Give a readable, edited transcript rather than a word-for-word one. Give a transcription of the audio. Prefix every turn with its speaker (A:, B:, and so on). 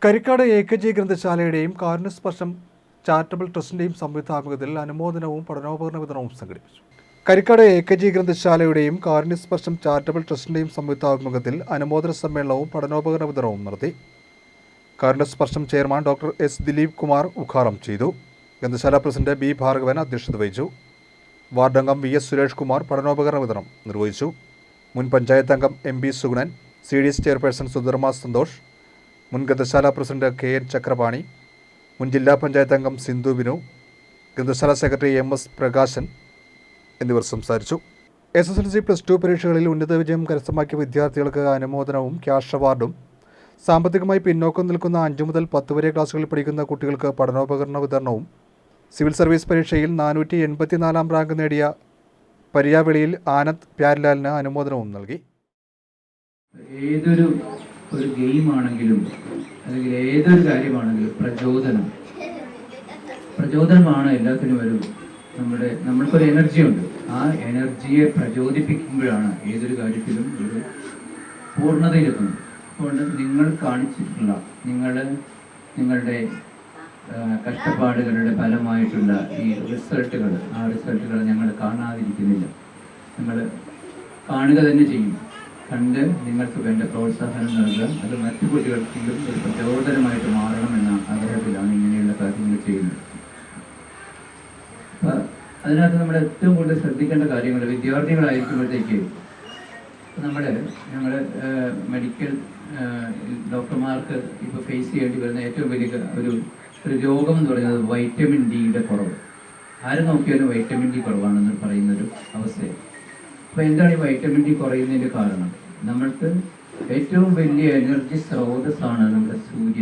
A: Karikkad AKG ഗ്രന്ഥശാലയുടെയും കാരുണ്യസ്പർശം charitable ട്രസ്റ്റിന്റെയും സംയുക്താഭിമുഖ്യത്തിൽ അനുമോദനവും പഠനോപകരണ വിതരണവും സംഘടിപ്പിച്ചു. കരിക്കാട് AKG ഗ്രന്ഥശാലയുടെയും കാരുണ്യസ്പർശം ചാരിറ്റബിൾ ട്രസ്റ്റിന്റെയും സംയുക്താഭിമുഖ്യത്തിൽ അനുമോദന സമ്മേളനവും പഠനോപകരണ വിതരണവും നടത്തി. കാരുണ്യസ്പർശം chairman doctor S. Dileep Kumar ഉദ്ഘാടനം ചെയ്തു. ഗ്രന്ഥശാല പ്രസിഡന്റ് B. ഭാർഗവൻ അധ്യക്ഷത വഹിച്ചു. വാർഡംഗം VS. സുരേഷ് കുമാർ പഠനോപകരണ വിതരണം നിർവഹിച്ചു. മുൻ പഞ്ചായത്ത് അംഗം MB. Sugunan, CDS chairperson Sudharma Santhosh, മുൻ ഗ്രന്ഥശാല പ്രസിഡന്റ് KN. ചക്രപാണി, മുൻ ജില്ലാ പഞ്ചായത്ത് അംഗം സിന്ധു ബിനു, ഗ്രന്ഥശാല സെക്രട്ടറി MS. പ്രകാശൻ എന്നിവർ സംസാരിച്ചു. SSLC +2 പരീക്ഷകളിൽ ഉന്നത വിജയം കരസ്ഥമാക്കിയ വിദ്യാർത്ഥികൾക്ക് അനുമോദനവും ക്യാഷ് അവാർഡും, സാമ്പത്തികമായി പിന്നോക്കം നിൽക്കുന്ന 5 മുതൽ 10 വരെ ക്ലാസുകളിൽ പഠിക്കുന്ന കുട്ടികൾക്ക് പഠനോപകരണ വിതരണവും, സിവിൽ സർവീസ് പരീക്ഷയിൽ 484 റാങ്ക് നേടിയ പരിയാവിളിയിൽ ആനന്ദ് പ്യാരിലാലിന് അനുമോദനവും നൽകി.
B: ഏതൊരു ഗെയിമാണെങ്കിലും അല്ലെങ്കിൽ ഏതൊരു കാര്യമാണെങ്കിലും പ്രചോദനമാണ് എല്ലാത്തിനും നമ്മൾക്കൊരു എനർജി ഉണ്ട്. ആ എനർജിയെ പ്രചോദിപ്പിക്കുമ്പോഴാണ് ഏതൊരു കാര്യത്തിലും ഒരു പൂർണ്ണതയിലെത്തുന്നത്. അതുകൊണ്ട് നിങ്ങൾ കാണിച്ചിട്ടുള്ള നിങ്ങളുടെ കഷ്ടപ്പാടുകളുടെ ഫലമായിട്ടുള്ള ഈ റിസൾട്ടുകൾ ഞങ്ങൾ കാണാതിരിക്കുന്നില്ല. നിങ്ങൾ കാണുക തന്നെ ചെയ്യും. കണ്ട് നിങ്ങൾക്ക് വേണ്ട പ്രോത്സാഹനം നൽകുക. അത് മറ്റു കുട്ടികൾക്കെങ്കിലും ഒരു പ്രചോദനമായിട്ട് മാറണമെന്ന ആഗ്രഹത്തിലാണ് ഇങ്ങനെയുള്ള കാര്യങ്ങൾ ചെയ്യുന്നത്. അപ്പം അതിനകത്ത് നമ്മൾ ഏറ്റവും കൂടുതൽ ശ്രദ്ധിക്കേണ്ട കാര്യങ്ങൾ വിദ്യാർത്ഥികളായിരിക്കുമ്പോഴത്തേക്ക് ഞങ്ങൾ മെഡിക്കൽ ഡോക്ടർമാർക്ക് ഇപ്പോൾ ഫേസ് ചെയ്യേണ്ടി വരുന്ന ഏറ്റവും വലിയ ഒരു രോഗം എന്ന് പറയുന്നത് വൈറ്റമിൻ ഡിയുടെ കുറവ്. ആര് നോക്കിയാലും വൈറ്റമിൻ ഡി കുറവാണെന്ന് പറയുന്നൊരു അവസ്ഥയാണ്. അപ്പോൾ എന്താണ് ഈ വൈറ്റമിൻ ഡി കുറയുന്നതിൻ്റെ കാരണം? നമ്മൾക്ക് ഏറ്റവും വലിയ എനർജി സ്രോതസ്സാണ് നമ്മുടെ സൂര്യൻ.